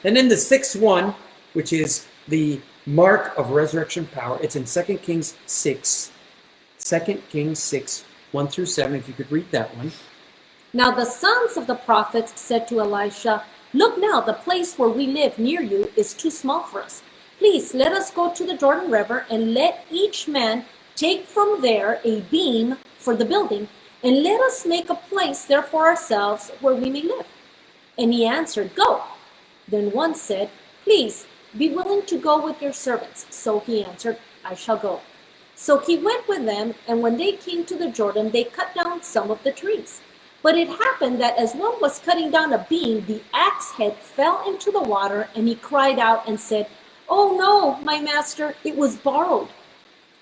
And then the sixth one, which is the mark of resurrection power, it's in 2 Kings 6. 2 Kings 6, 1 through 7, if you could read that one. Now the sons of the prophets said to Elisha, "Look now, the place where we live near you is too small for us. Please let us go to the Jordan River and let each man take from there a beam for the building, and let us make a place there for ourselves where we may live." And he answered, "Go." Then one said, "Please be willing to go with your servants." So he answered, "I shall go." So he went with them, and when they came to the Jordan, they cut down some of the trees. But it happened that as one was cutting down a beam, the axe head fell into the water, and he cried out and said, "Oh no, my master, it was borrowed."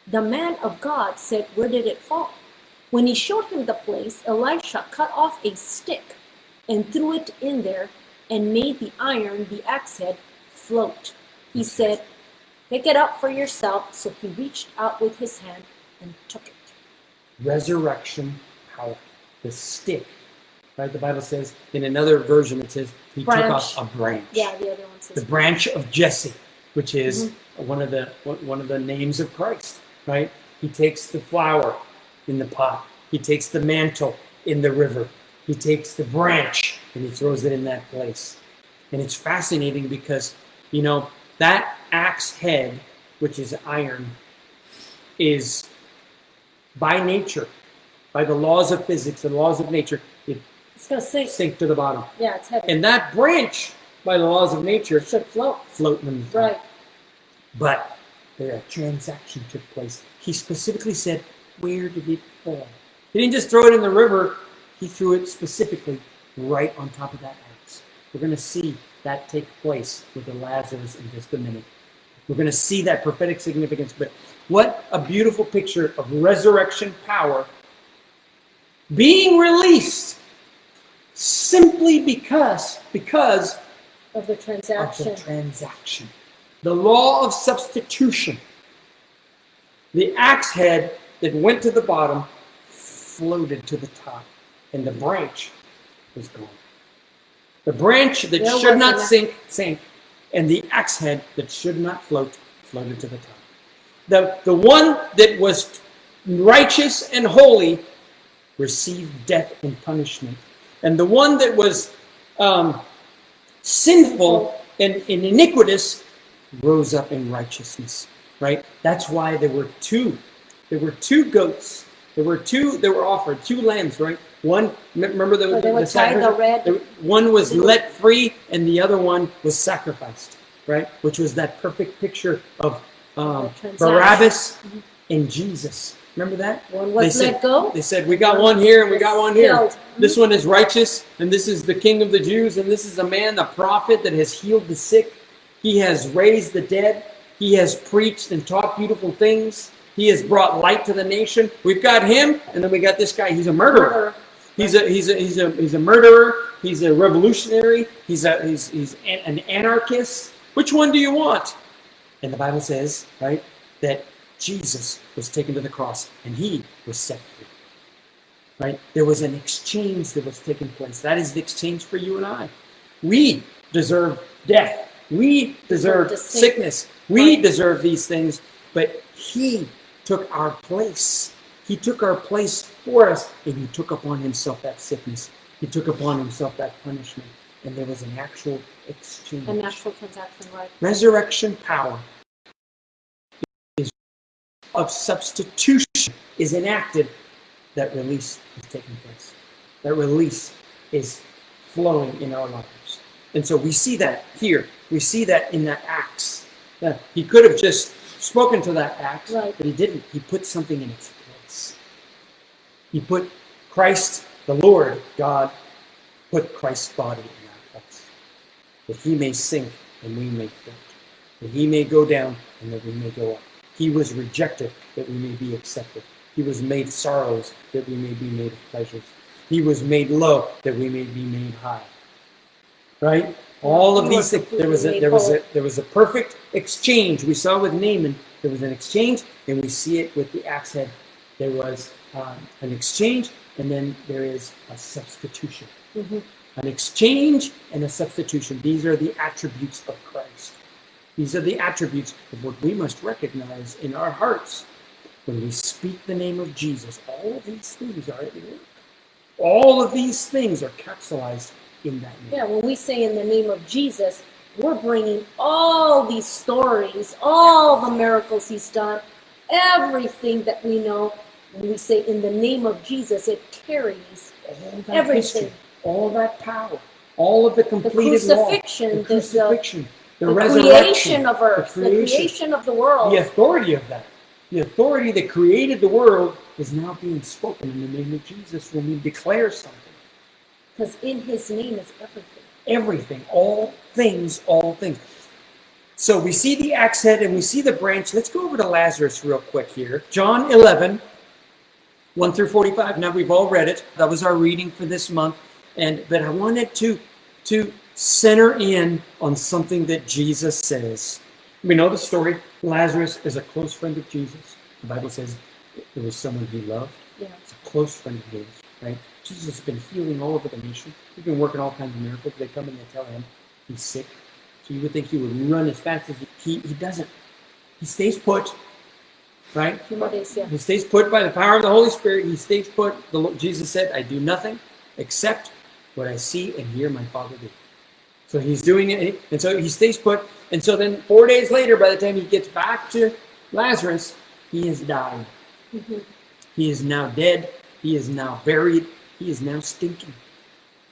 The man of God said, "Where did it fall?" When he showed him the place, Elisha cut off a stick and threw it in there and made the iron, the axe head, float. He said, "Pick it up for yourself." So he reached out with his hand and took it. Resurrection power. The stick, right? The Bible says, in another version, it says he took off a branch. Yeah, the other one says the branch of Jesse, which is one of the names of Christ, right? He takes the flour in the pot. He takes the mantle in the river. He takes the branch and he throws it in that place. And it's fascinating because, you know, that axe head, which is iron, is by nature, by the laws of physics, the laws of nature, it's going to sink to the bottom. Yeah, it's heavy. And that branch, by the laws of nature, should float in the top. Right. But a transaction took place. He specifically said, where did it fall? He didn't just throw it in the river. He threw it specifically right on top of that axe. We're going to see that take place with the Lazarus in just a minute. We're going to see that prophetic significance. But what a beautiful picture of resurrection power being released simply because of the transaction. The law of substitution. The axe head that went to the bottom floated to the top, and the branch was gone. The branch that should not sank, and the axe head that should not floated to the top. The one that was righteous and holy received death and punishment, and the one that was sinful and iniquitous rose up in righteousness. Right? That's why there were two goats. There were offered two lambs, right? One, remember the sacrifice? One was let free, and the other one was sacrificed, right? Which was that perfect picture of Barabbas and Jesus. Remember that? One was let go. They said, we got one here and we got one here. This one is righteous, and this is the King of the Jews, and this is a man, the prophet that has healed the sick. He has raised the dead. He has preached and taught beautiful things. He has brought light to the nation. We've got him, and then we got this guy. He's a murderer. He's a murderer. He's a revolutionary. He's an anarchist. Which one do you want? And the Bible says, right, that Jesus was taken to the cross and he was set free. Right? There was an exchange that was taking place. That is the exchange for you and I. We deserve death. We deserve sickness. We deserve these things, but he took our place. He took our place for us, and he took upon himself that sickness. He took upon himself that punishment, and there was an actual exchange. An actual transaction, right? Resurrection power of substitution is enacted. That release is taking place. That release is flowing in our lives. And so we see that here. We see that in that axe. He could have just spoken to that axe, right, but he didn't. He put something in its place. He put Christ, the Lord God, put Christ's body in our place. That he may sink and we may float. That he may go down and that we may go up. He was rejected that we may be accepted. He was made sorrows that we may be made of pleasures. He was made low that we may be made high. Right? All of these things. There was a perfect exchange. We saw with Naaman, there was an exchange, and we see it with the axe head. There was an exchange, and then there is a substitution. an exchange and a substitution. These are the attributes of Christ. These are the attributes of what we must recognize in our hearts. When we speak the name of Jesus, all of these things are at work. All of these things are capsulized in that name. Yeah, when we say in the name of Jesus, we're bringing all these stories, all the miracles he's done, everything that we know. When we say in the name of Jesus, it carries everything. History, all that power, all of the completed crucifixion, law, the crucifixion, the the resurrection, creation of earth, the creation of the world. the authority of that. The authority that created the world is now being spoken in the name of Jesus when we declare something. Because in his name is everything. Everything, all things, all things. So we see the axe head and we see the branch. Let's go over to Lazarus real quick here. John 11, 1 through 45. Now we've all read it. That was our reading for this month. But I wanted to center in on something that Jesus says. We know the story. Lazarus is a close friend of Jesus. The Bible says it was someone he loved. Yeah. It's a close friend of his, right? Jesus has been healing all over the nation. He's been working all kinds of miracles. They come and they tell him he's sick. So you would think he would run as fast as he doesn't. He stays put, right? He stays put by the power of the Holy Spirit. He stays put. Jesus said, I do nothing except what I see and hear my Father do. So he's doing it, and so he stays put. And so then 4 days later, by the time he gets back to Lazarus, he has died. Mm-hmm. He is now dead. He is now buried. He is now stinking.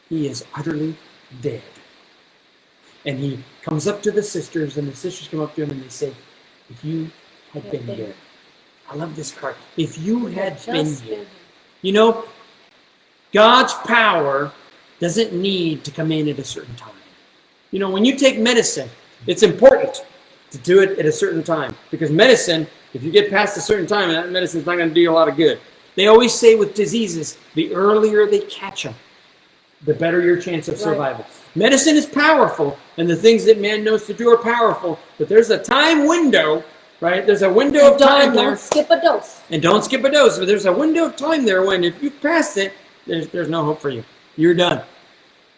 He is utterly dead. And he comes up to the sisters, and the sisters come up to him and they say, if you had been here. I love this part. If you had been here. You know, God's power doesn't need to come in at a certain time. You know, when you take medicine, it's important to do it at a certain time. Because medicine, if you get past a certain time, that medicine's not going to do you a lot of good. They always say with diseases, the earlier they catch them, the better your chance of survival. Right. Medicine is powerful, and the things that man knows to do are powerful, but there's a time window, right? There's a window of time there. Don't skip a dose. And don't skip a dose. But there's a window of time there when if you pass it, there's no hope for you. You're done.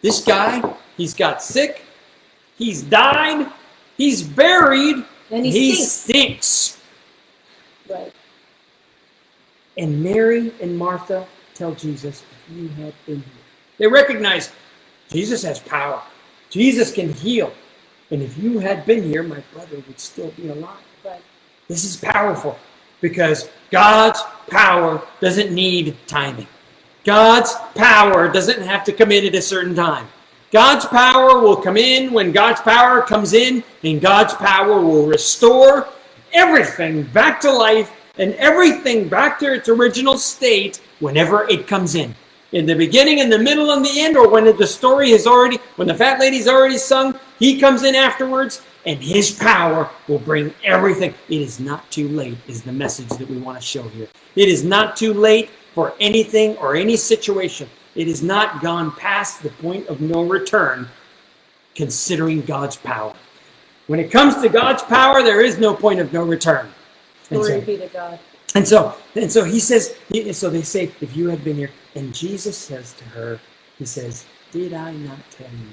This guy, he's got sick, he's died, he's buried, and he stinks. Right. And Mary and Martha tell Jesus, if you had been here. They recognize Jesus has power. Jesus can heal. And if you had been here, my brother would still be alive. Right. This is powerful because God's power doesn't need timing. God's power doesn't have to come in at a certain time. God's power will come in when God's power comes in, and God's power will restore everything back to life and everything back to its original state whenever it comes in. In the beginning, in the middle, and the end, or when the story is already, when the fat lady's already sung, he comes in afterwards, and his power will bring everything. It is not too late, is the message that we want to show here. It is not too late for anything or any situation. It has not gone past the point of no return, considering God's power. When it comes to God's power, there is no point of no return. Glory be to God. And so he says, so they say, if you had been here, and Jesus says to her, he says, did I not tell you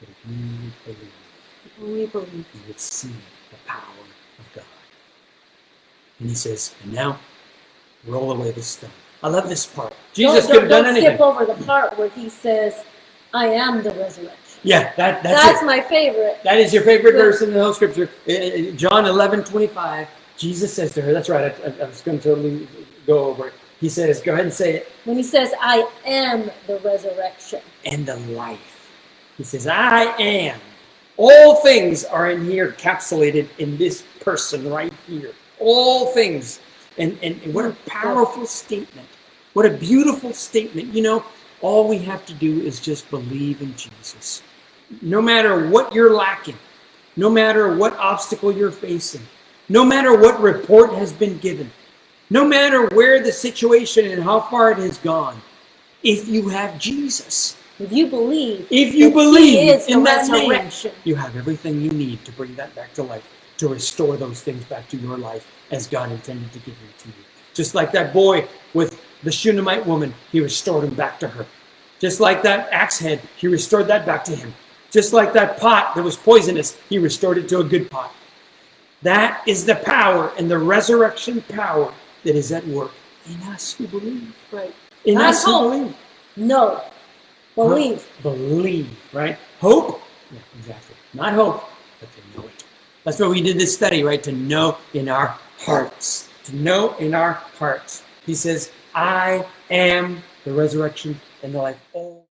that if you believe, you would see the power of God? And he says, and now, roll away the stone. I love this part. Jesus could have done anything. Don't skip over the part where he says, I am the resurrection. Yeah, that's my favorite. That is your favorite verse in the whole scripture. John 11:25. Jesus says to her, that's right, I was going to totally go over it. He says, go ahead and say it. When he says, I am the resurrection. And the life. He says, I am. All things are in here, encapsulated in this person right here. All things. And what a powerful statement. What a beautiful statement. You know, all we have to do is just believe in Jesus. No matter what you're lacking, no matter what obstacle you're facing, no matter what report has been given, no matter where the situation and how far it has gone, if you have Jesus, if you believe he is in that resurrection, you have everything you need to bring that back to life, to restore those things back to your life as God intended to give them to you. Just like that boy with the Shunammite woman, he restored him back to her. Just like that axe head, he restored that back to him. Just like that pot that was poisonous, he restored it to a good pot. That is the power and the resurrection power that is at work in us who believe. Right. In Not us who hope. believe. No. Believe. Believe, right? Hope? Yeah, exactly. Not hope, but to know it. That's why we did this study, right? To know in our hearts. To know in our hearts. He says, I am the resurrection and the life.